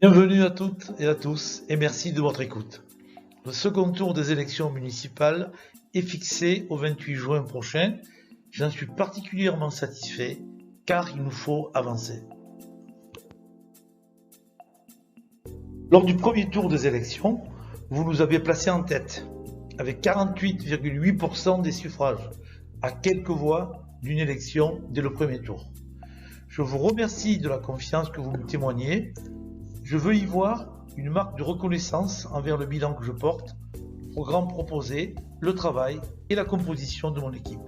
Bienvenue à toutes et à tous et merci de votre écoute. Le second tour des élections municipales est fixé au 28 juin prochain. J'en suis particulièrement satisfait car il nous faut avancer. Lors du premier tour des élections, vous nous avez placés en tête avec 48,8% des suffrages, à quelques voix d'une élection dès le premier tour. Je vous remercie de la confiance que vous me témoignez. Je veux y voir une marque de reconnaissance envers le bilan que je porte, le programme proposé, le travail et la composition de mon équipe.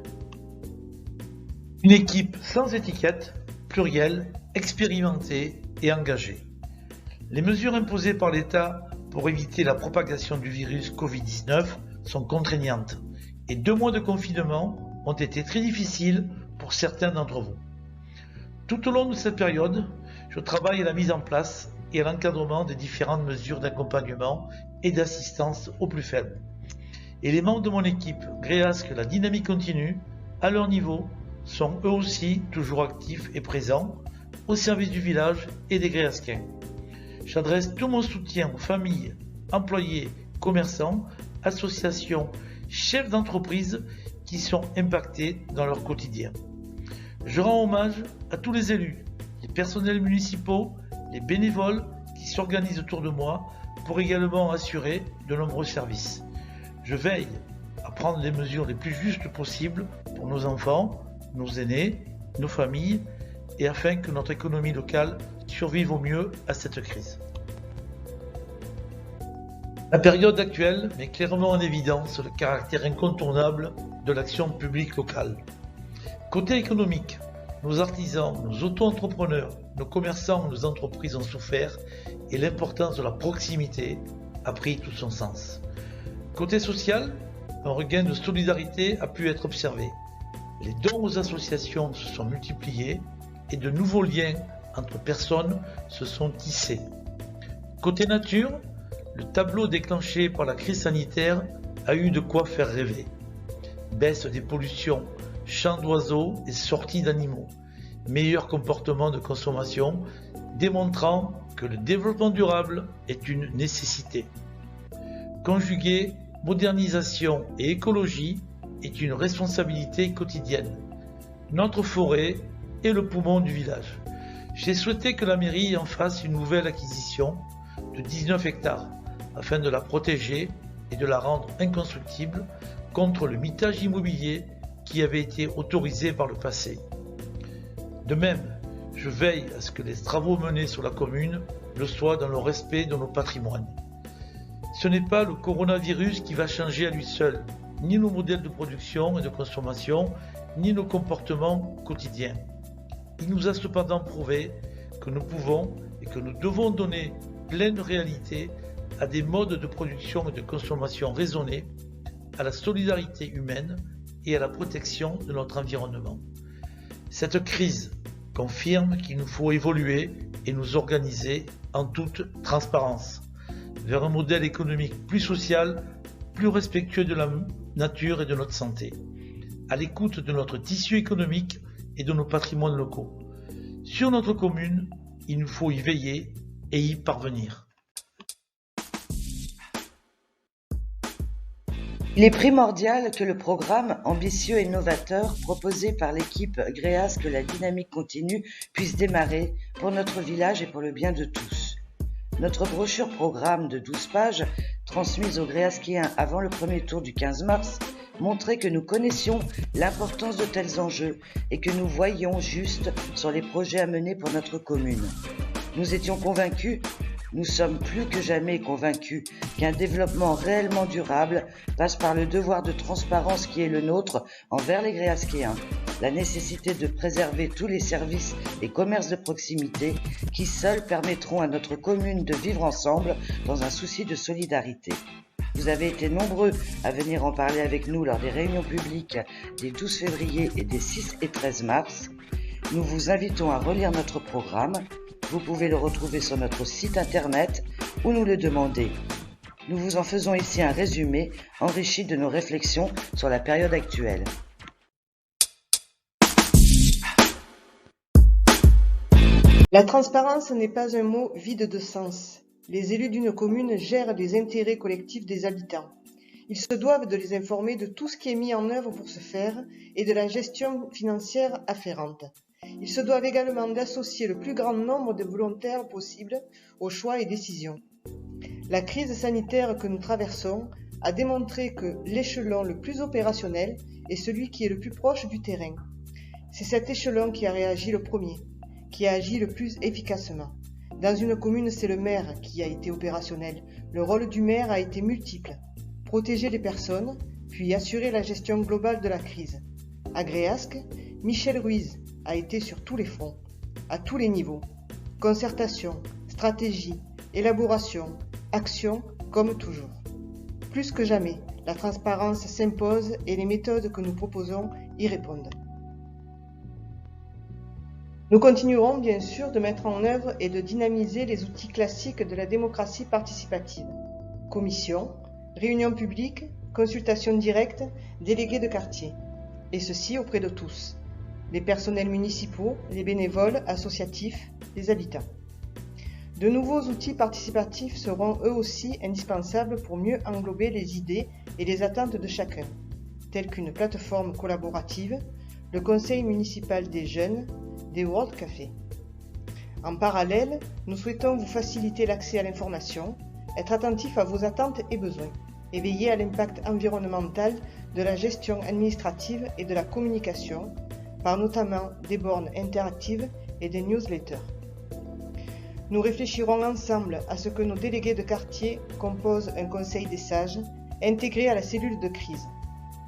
Une équipe sans étiquette, plurielle, expérimentée et engagée. Les mesures imposées par l'État pour éviter la propagation du virus Covid-19 sont contraignantes et 2 mois de confinement ont été très difficiles pour certains d'entre vous. Tout au long de cette période, je travaille à la mise en place et à l'encadrement des différentes mesures d'accompagnement et d'assistance aux plus faibles. Et les membres de mon équipe Gréasque La Dynamique Continue, à leur niveau, sont eux aussi toujours actifs et présents au service du village et des Gréasquins. J'adresse tout mon soutien aux familles, employés, commerçants, associations, chefs d'entreprise qui sont impactés dans leur quotidien. Je rends hommage à tous les élus, les personnels municipaux, les bénévoles qui s'organisent autour de moi pour également assurer de nombreux services. Je veille à prendre les mesures les plus justes possibles pour nos enfants, nos aînés, nos familles et afin que notre économie locale survive au mieux à cette crise. La période actuelle met clairement en évidence le caractère incontournable de l'action publique locale. Côté économique, nos artisans, nos auto-entrepreneurs, nos commerçants, nos entreprises ont souffert et l'importance de la proximité a pris tout son sens. Côté social, un regain de solidarité a pu être observé. Les dons aux associations se sont multipliés et de nouveaux liens entre personnes se sont tissés. Côté nature, le tableau déclenché par la crise sanitaire a eu de quoi faire rêver. Baisse des pollutions, chants d'oiseaux et sorties d'animaux, meilleur comportement de consommation, démontrant que le développement durable est une nécessité. Conjuguer modernisation et écologie est une responsabilité quotidienne. Notre forêt est le poumon du village. J'ai souhaité que la mairie en fasse une nouvelle acquisition de 19 hectares afin de la protéger et de la rendre inconstructible contre le mitage immobilier qui avait été autorisé par le passé. De même, je veille à ce que les travaux menés sur la commune le soient dans le respect de nos patrimoines. Ce n'est pas le coronavirus qui va changer à lui seul, ni nos modèles de production et de consommation, ni nos comportements quotidiens. Il nous a cependant prouvé que nous pouvons et que nous devons donner pleine réalité à des modes de production et de consommation raisonnés, à la solidarité humaine et à la protection de notre environnement. Cette crise confirme qu'il nous faut évoluer et nous organiser en toute transparence vers un modèle économique plus social, plus respectueux de la nature et de notre santé, à l'écoute de notre tissu économique et de nos patrimoines locaux. Sur notre commune, il nous faut y veiller et y parvenir. Il est primordial que le programme ambitieux et novateur proposé par l'équipe Gréasque La Dynamique Continue puisse démarrer pour notre village et pour le bien de tous. Notre brochure programme de 12 pages, transmise aux Gréasquiens avant le premier tour du 15 mars, montrait que nous connaissions l'importance de tels enjeux et que nous voyions juste sur les projets à mener pour notre commune. Nous étions convaincus, nous sommes plus que jamais convaincus qu'un développement réellement durable passe par le devoir de transparence qui est le nôtre envers les Gréasquéens, la nécessité de préserver tous les services et commerces de proximité qui seuls permettront à notre commune de vivre ensemble dans un souci de solidarité. Vous avez été nombreux à venir en parler avec nous lors des réunions publiques des 12 février et des 6 et 13 mars. Nous vous invitons à relire notre programme. Vous pouvez le retrouver sur notre site internet ou nous le demander. Nous vous en faisons ici un résumé enrichi de nos réflexions sur la période actuelle. La transparence n'est pas un mot vide de sens. Les élus d'une commune gèrent les intérêts collectifs des habitants. Ils se doivent de les informer de tout ce qui est mis en œuvre pour ce faire et de la gestion financière afférente. Ils se doivent également d'associer le plus grand nombre de volontaires possible aux choix et décisions. La crise sanitaire que nous traversons a démontré que l'échelon le plus opérationnel est celui qui est le plus proche du terrain. C'est cet échelon qui a réagi le premier, qui a agi le plus efficacement. Dans une commune, c'est le maire qui a été opérationnel. Le rôle du maire a été multiple. Protéger les personnes, puis assurer la gestion globale de la crise. À Gréasque, Michel Ruiz a été sur tous les fronts, à tous les niveaux. Concertation, stratégie, élaboration, action, comme toujours. Plus que jamais, la transparence s'impose et les méthodes que nous proposons y répondent. Nous continuerons bien sûr de mettre en œuvre et de dynamiser les outils classiques de la démocratie participative. Commission, réunions publiques, consultations directes, délégués de quartier. Et ceci auprès de tous. Les personnels municipaux, les bénévoles, associatifs, les habitants. De nouveaux outils participatifs seront eux aussi indispensables pour mieux englober les idées et les attentes de chacun, telles qu'une plateforme collaborative, le conseil municipal des jeunes, des World Café. En parallèle, nous souhaitons vous faciliter l'accès à l'information, être attentifs à vos attentes et besoins, et veiller à l'impact environnemental de la gestion administrative et de la communication, par notamment des bornes interactives et des newsletters. Nous réfléchirons ensemble à ce que nos délégués de quartier composent un conseil des sages intégré à la cellule de crise.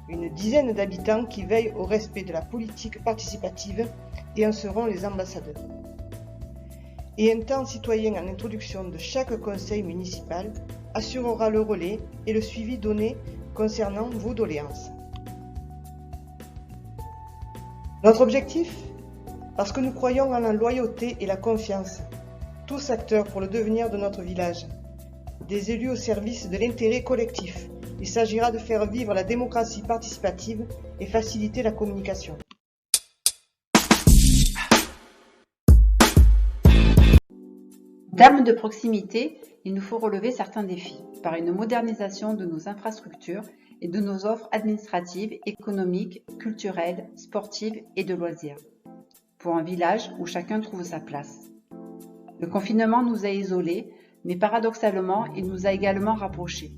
Une dizaine d'habitants qui veillent au respect de la politique participative et en seront les ambassadeurs. Et un temps citoyen en introduction de chaque conseil municipal assurera le relais et le suivi donné concernant vos doléances. Notre objectif ? Parce que nous croyons en la loyauté et la confiance, tous acteurs pour le devenir de notre village, des élus au service de l'intérêt collectif. Il s'agira de faire vivre la démocratie participative et faciliter la communication. En termes de proximité, il nous faut relever certains défis par une modernisation de nos infrastructures et de nos offres administratives, économiques, culturelles, sportives et de loisirs, pour un village où chacun trouve sa place. Le confinement nous a isolés, mais paradoxalement, il nous a également rapprochés.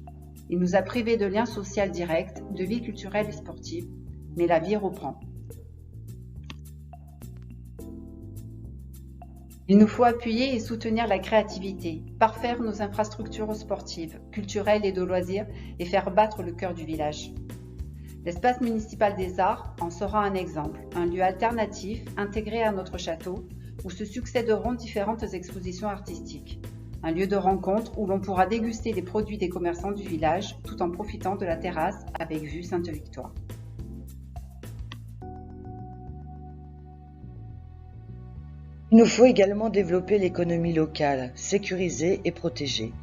Il nous a privés de liens sociaux directs, de vie culturelle et sportive, mais la vie reprend. Il nous faut appuyer et soutenir la créativité, parfaire nos infrastructures sportives, culturelles et de loisirs et faire battre le cœur du village. L'espace municipal des arts en sera un exemple, un lieu alternatif intégré à notre château où se succéderont différentes expositions artistiques. Un lieu de rencontre où l'on pourra déguster les produits des commerçants du village tout en profitant de la terrasse avec vue Sainte-Victoire. Il nous faut également développer l'économie locale, sécurisée et protégée.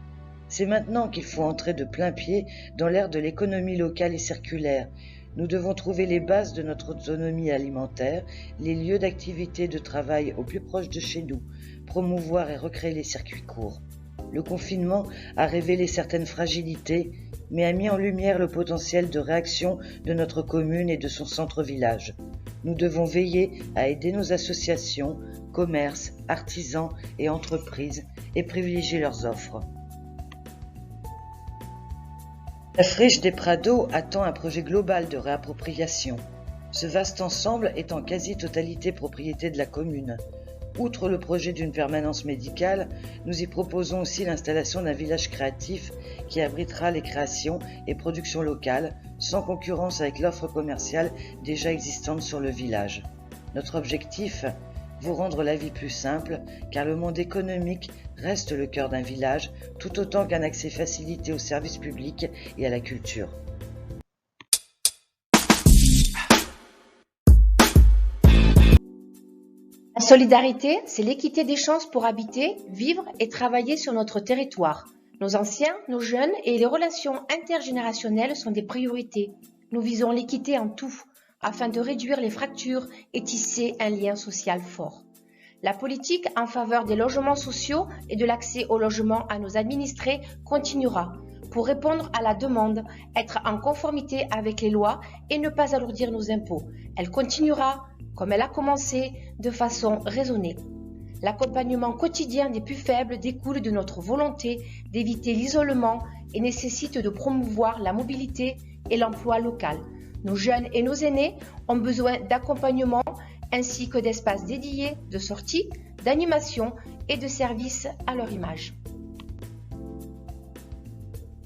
C'est maintenant qu'il faut entrer de plein pied dans l'ère de l'économie locale et circulaire. Nous devons trouver les bases de notre autonomie alimentaire, les lieux d'activité de travail au plus proche de chez nous, promouvoir et recréer les circuits courts. Le confinement a révélé certaines fragilités, mais a mis en lumière le potentiel de réaction de notre commune et de son centre-village. Nous devons veiller à aider nos associations, commerces, artisans et entreprises et privilégier leurs offres. La friche des Prados attend un projet global de réappropriation. Ce vaste ensemble est en quasi-totalité propriété de la commune. Outre le projet d'une permanence médicale, nous y proposons aussi l'installation d'un village créatif qui abritera les créations et productions locales, sans concurrence avec l'offre commerciale déjà existante sur le village. Notre objectif ? Vous rendre la vie plus simple, car le monde économique reste le cœur d'un village, tout autant qu'un accès facilité aux services publics et à la culture. La solidarité, c'est l'équité des chances pour habiter, vivre et travailler sur notre territoire. Nos anciens, nos jeunes et les relations intergénérationnelles sont des priorités. Nous visons l'équité en tout, afin de réduire les fractures et tisser un lien social fort. La politique en faveur des logements sociaux et de l'accès au logement à nos administrés continuera pour répondre à la demande, être en conformité avec les lois et ne pas alourdir nos impôts. Elle continuera, comme elle a commencé, de façon raisonnée. L'accompagnement quotidien des plus faibles découle de notre volonté d'éviter l'isolement et nécessite de promouvoir la mobilité et l'emploi local. Nos jeunes et nos aînés ont besoin d'accompagnement ainsi que d'espaces dédiés, de sorties, d'animation et de services à leur image.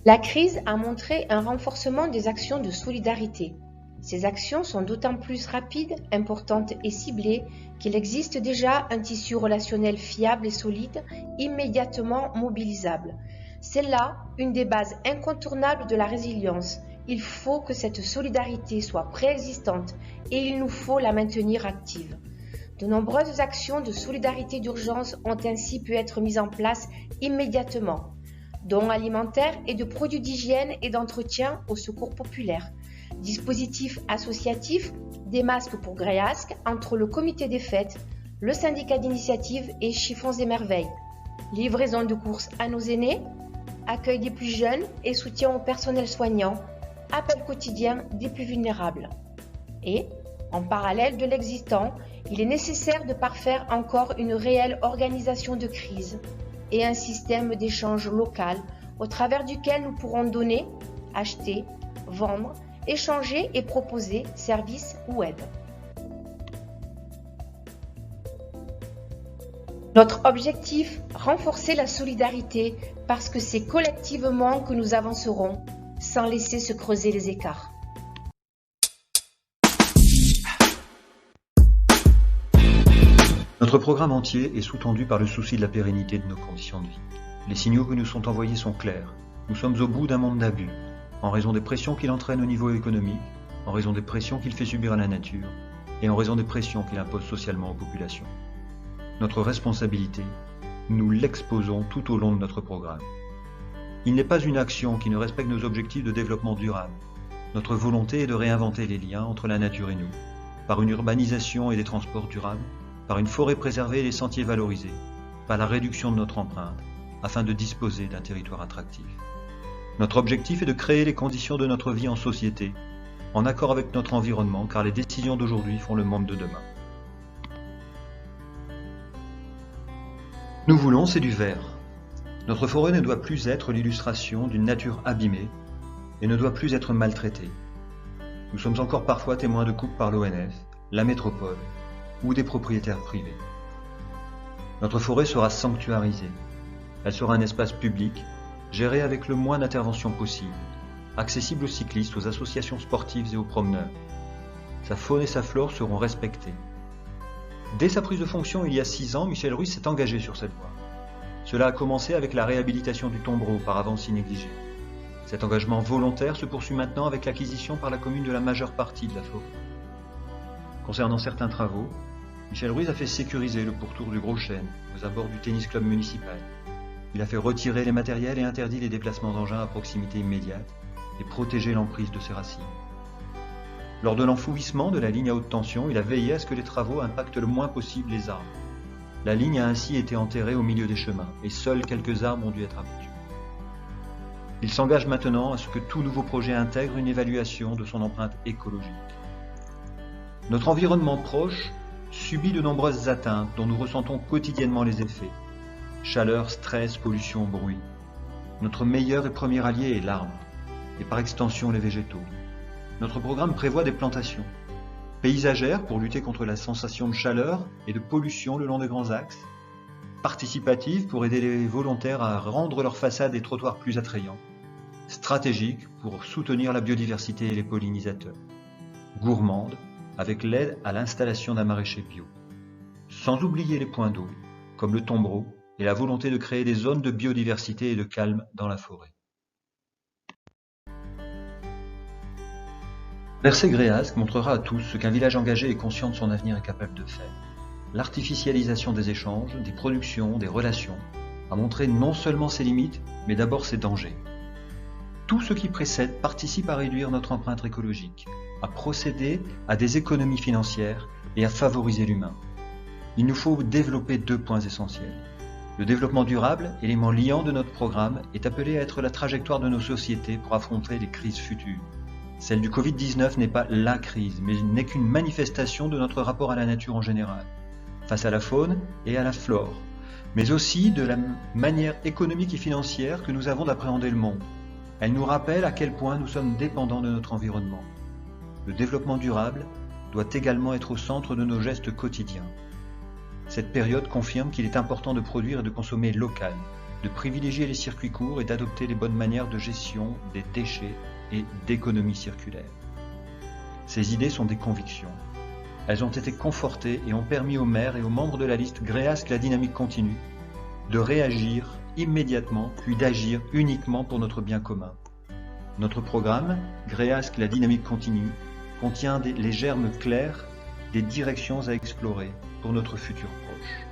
La crise a montré un renforcement des actions de solidarité. Ces actions sont d'autant plus rapides, importantes et ciblées qu'il existe déjà un tissu relationnel fiable et solide, immédiatement mobilisable. C'est là une des bases incontournables de la résilience. Il faut que cette solidarité soit préexistante et il nous faut la maintenir active. De nombreuses actions de solidarité d'urgence ont ainsi pu être mises en place immédiatement. Dons alimentaires et de produits d'hygiène et d'entretien au secours populaire. Dispositifs associatifs, des masques pour Gréasque entre le comité des fêtes, le syndicat d'initiative et Chiffons et Merveilles. Livraison de courses à nos aînés, accueil des plus jeunes et soutien au personnel soignant, appel quotidien des plus vulnérables. Et, en parallèle de l'existant, il est nécessaire de parfaire encore une réelle organisation de crise et un système d'échange local au travers duquel nous pourrons donner, acheter, vendre, échanger et proposer services ou aides. Notre objectif, renforcer la solidarité parce que c'est collectivement que nous avancerons sans laisser se creuser les écarts. Notre programme entier est sous-tendu par le souci de la pérennité de nos conditions de vie. Les signaux que nous sont envoyés sont clairs. Nous sommes au bout d'un monde d'abus, en raison des pressions qu'il entraîne au niveau économique, en raison des pressions qu'il fait subir à la nature, et en raison des pressions qu'il impose socialement aux populations. Notre responsabilité, nous l'exposons tout au long de notre programme. Il n'est pas une action qui ne respecte nos objectifs de développement durable. Notre volonté est de réinventer les liens entre la nature et nous, par une urbanisation et des transports durables, par une forêt préservée et des sentiers valorisés, par la réduction de notre empreinte, afin de disposer d'un territoire attractif. Notre objectif est de créer les conditions de notre vie en société, en accord avec notre environnement, car les décisions d'aujourd'hui font le monde de demain. Nous voulons, c'est du vert. Notre forêt ne doit plus être l'illustration d'une nature abîmée et ne doit plus être maltraitée. Nous sommes encore parfois témoins de coupes par l'ONF, la métropole ou des propriétaires privés. Notre forêt sera sanctuarisée. Elle sera un espace public, géré avec le moins d'intervention possible, accessible aux cyclistes, aux associations sportives et aux promeneurs. Sa faune et sa flore seront respectées. Dès sa prise de fonction il y a 6 ans, Michel Ruiz s'est engagé sur cette voie. Cela a commencé avec la réhabilitation du tombereau, auparavant si négligé. Cet engagement volontaire se poursuit maintenant avec l'acquisition par la commune de la majeure partie de la forêt. Concernant certains travaux, Michel Ruiz a fait sécuriser le pourtour du Gros Chêne, aux abords du tennis club municipal. Il a fait retirer les matériels et interdit les déplacements d'engins à proximité immédiate et protéger l'emprise de ses racines. Lors de l'enfouissement de la ligne à haute tension, il a veillé à ce que les travaux impactent le moins possible les arbres. La ligne a ainsi été enterrée au milieu des chemins et seuls quelques arbres ont dû être abattus. Il s'engage maintenant à ce que tout nouveau projet intègre une évaluation de son empreinte écologique. Notre environnement proche subit de nombreuses atteintes dont nous ressentons quotidiennement les effets. Chaleur, stress, pollution, bruit. Notre meilleur et premier allié est l'arbre, et par extension les végétaux. Notre programme prévoit des plantations paysagères pour lutter contre la sensation de chaleur et de pollution le long des grands axes, participatives pour aider les volontaires à rendre leurs façades et trottoirs plus attrayants, stratégiques pour soutenir la biodiversité et les pollinisateurs, gourmandes avec l'aide à l'installation d'un maraîcher bio, sans oublier les points d'eau, comme le tombereau et la volonté de créer des zones de biodiversité et de calme dans la forêt. Verset Gréasque montrera à tous ce qu'un village engagé et conscient de son avenir est capable de faire. L'artificialisation des échanges, des productions, des relations a montré non seulement ses limites, mais d'abord ses dangers. Tout ce qui précède participe à réduire notre empreinte écologique, à procéder à des économies financières et à favoriser l'humain. il nous faut développer 2 points essentiels. Le développement durable, élément liant de notre programme, est appelé à être la trajectoire de nos sociétés pour affronter les crises futures. Celle du Covid-19 n'est pas la crise, mais n'est qu'une manifestation de notre rapport à la nature en général, face à la faune et à la flore, mais aussi de la manière économique et financière que nous avons d'appréhender le monde. Elle nous rappelle à quel point nous sommes dépendants de notre environnement. Le développement durable doit également être au centre de nos gestes quotidiens. Cette période confirme qu'il est important de produire et de consommer local, de privilégier les circuits courts et d'adopter les bonnes manières de gestion des déchets et d'économie circulaire. Ces idées sont des convictions. Elles ont été confortées et ont permis aux maires et aux membres de la liste Gréasc la dynamique continue de réagir immédiatement puis d'agir uniquement pour notre bien commun. Notre programme, Gréasc la dynamique continue, contient les germes clairs des directions à explorer pour notre futur proche.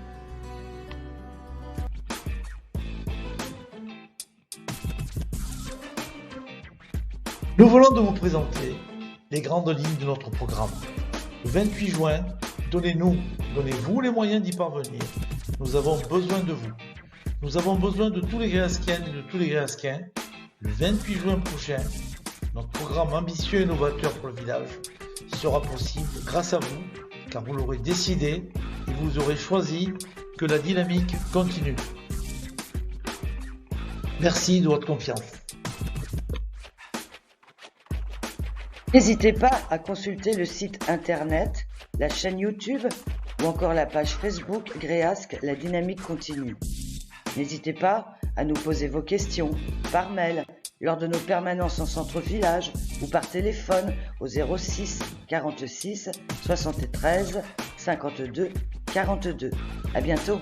Nous voulons de vous présenter les grandes lignes de notre programme. Le 28 juin, donnez-vous les moyens d'y parvenir. Nous avons besoin de vous. Nous avons besoin de tous les Gréasquiennes et de tous les Gréasquiens. Le 28 juin prochain, notre programme ambitieux et novateur pour le village sera possible grâce à vous, car vous l'aurez décidé et vous aurez choisi que la dynamique continue. Merci de votre confiance. N'hésitez pas à consulter le site internet, la chaîne YouTube ou encore la page Facebook Gréasc la dynamique continue. N'hésitez pas à nous poser vos questions par mail, lors de nos permanences en centre-village ou par téléphone au 06 46 73 52 42. À bientôt.